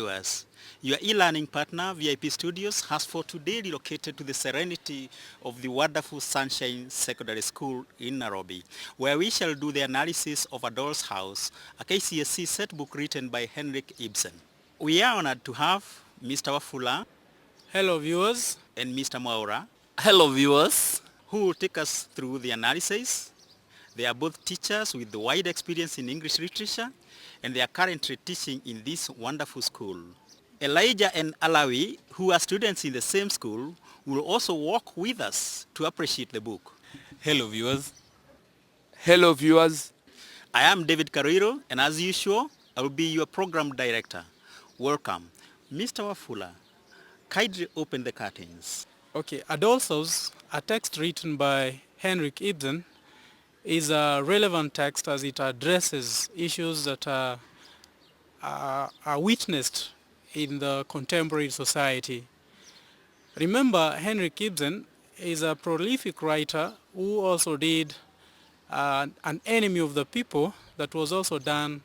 viewers. Your e-learning partner, VIP Studios, has for today relocated to the serenity of the wonderful Sunshine Secondary School in Nairobi, where we shall do the analysis of A Doll's House, a K.C.S.E set book written by Henrik Ibsen. We are honored to have Mr. Wafula. Hello viewers. And Mr. Mwaura. Hello viewers. Who will take us through the analysis. They are both teachers with wide experience in English literature, and they are currently teaching in this wonderful school. Elijah and Alawi, who are students in the same school, will also walk with us to appreciate the book. Hello viewers. Hello viewers. I am David Carrero, and as usual, I will be your program director. Welcome. Mr. Wafula, kindly open the curtains. Okay, A Doll's House, a text written by Henrik Ibsen, is a relevant text as it addresses issues that are witnessed in the contemporary society. Remember, Henrik Ibsen is a prolific writer who also did An Enemy of the People that was also done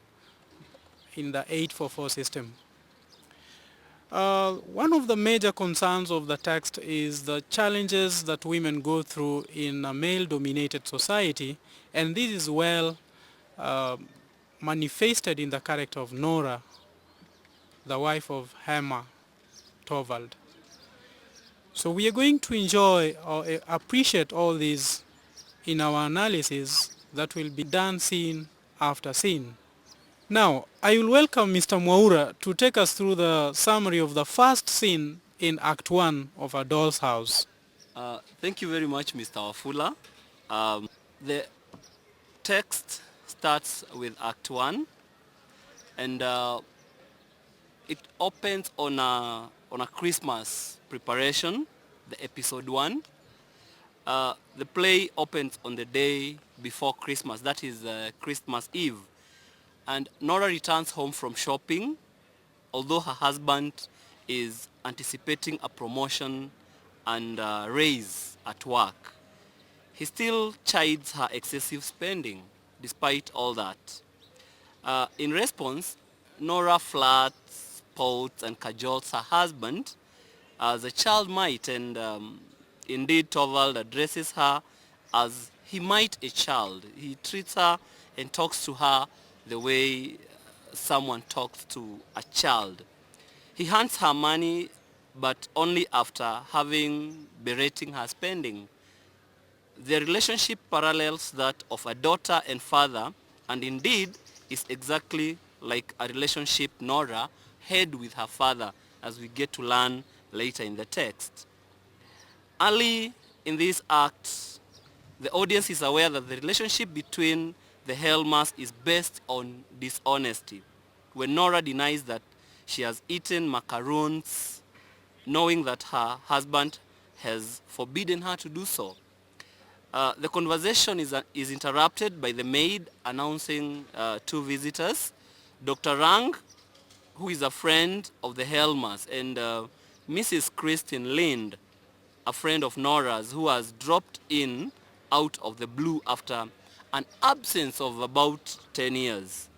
in the 844 system. One of the major concerns of the text is the challenges that women go through in a male-dominated society, and this is well manifested in the character of Nora, the wife of Hammer Torvald. So we are going to enjoy or appreciate all these in our analysis that will be done scene after scene. Now, I will welcome Mr. Mwaura to take us through the summary of the first scene in Act 1 of A Doll's House. Thank you very much, Mr. Wafula. The text starts with Act 1, and it opens on a Christmas preparation, the episode 1. The play opens on the day before Christmas, that is Christmas Eve. And Nora returns home from shopping, although her husband is anticipating a promotion and a raise at work. He still chides her excessive spending, despite all that. In response, Nora flirts, pouts, and cajoles her husband, as a child might, and indeed Torvald addresses her as he might a child. He treats her and talks to her the way someone talks to a child. He hands her money, but only after having berating her spending. Their relationship parallels that of a daughter and father, and indeed is exactly like a relationship Nora had with her father, as we get to learn later in the text. Early in this act, the audience is aware that the relationship between the Helmers is based on dishonesty. When Nora denies that she has eaten macaroons, knowing that her husband has forbidden her to do so. The conversation is interrupted by the maid announcing two visitors, Dr. Rang, who is a friend of the Helmers, and Mrs. Christine Lind, a friend of Nora's, who has dropped in out of the blue after an absence of about 10 years.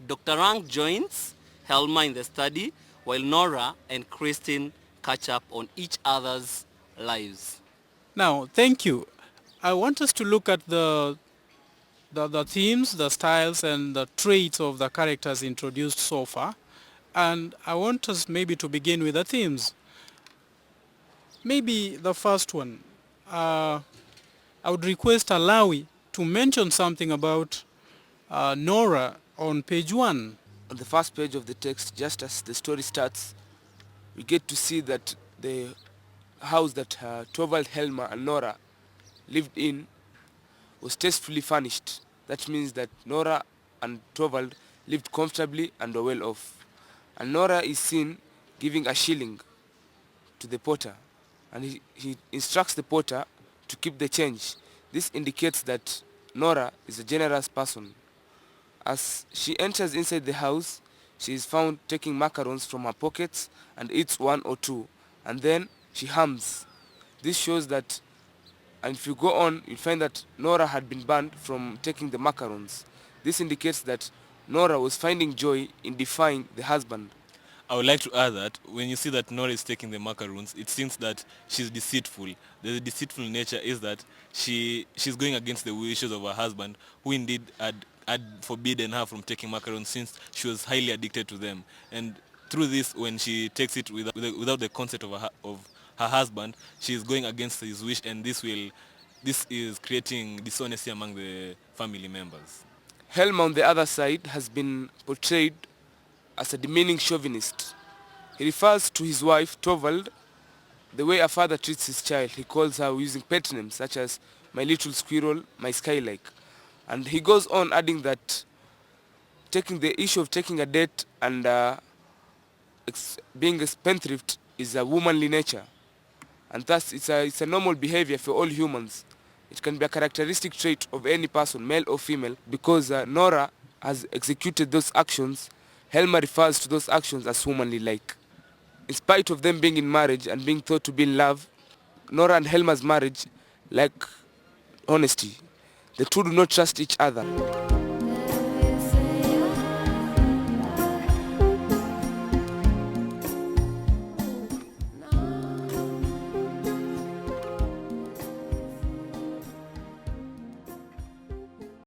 Dr. Rang joins Helma in the study, while Nora and Christine catch up on each other's lives. Now, thank you. I want us to look at the themes, the styles, and the traits of the characters introduced so far. And I want us maybe to begin with the themes. Maybe the first one. I would request Alawi to mention something about Nora on page 1. On the first page of the text, just as the story starts, we get to see that the house that Torvald, Helma, and Nora lived in was tastefully furnished. That means that Nora and Torvald lived comfortably and were well off. And Nora is seen giving a shilling to the porter, and he instructs the porter to keep the change. This indicates that Nora is a generous person. As she enters inside the house, she is found taking macarons from her pockets and eats one or two, and then she hums. This shows that, and if you go on, you find that Nora had been banned from taking the macarons. This indicates that Nora was finding joy in defying the husband. I would like to add that when you see that Nora is taking the macaroons, it seems that she's deceitful. The deceitful nature is that she's going against the wishes of her husband, who indeed had forbidden her from taking macarons since she was highly addicted to them. And through this, when she takes it without the consent of her husband, she is going against his wish, and this is creating dishonesty among the family members. Helma, on the other side, has been portrayed as a demeaning chauvinist. He refers to his wife, Torvald, the way a father treats his child. He calls her using pet names such as my little squirrel, my skylark. And he goes on adding that taking the issue of taking a date and being a spendthrift is a womanly nature. And thus it's a normal behavior for all humans. It can be a characteristic trait of any person, male or female, because Nora has executed those actions. Helma refers to those actions as womanly-like. In spite of them being in marriage and being thought to be in love, Nora and Helma's marriage lack honesty. The two do not trust each other.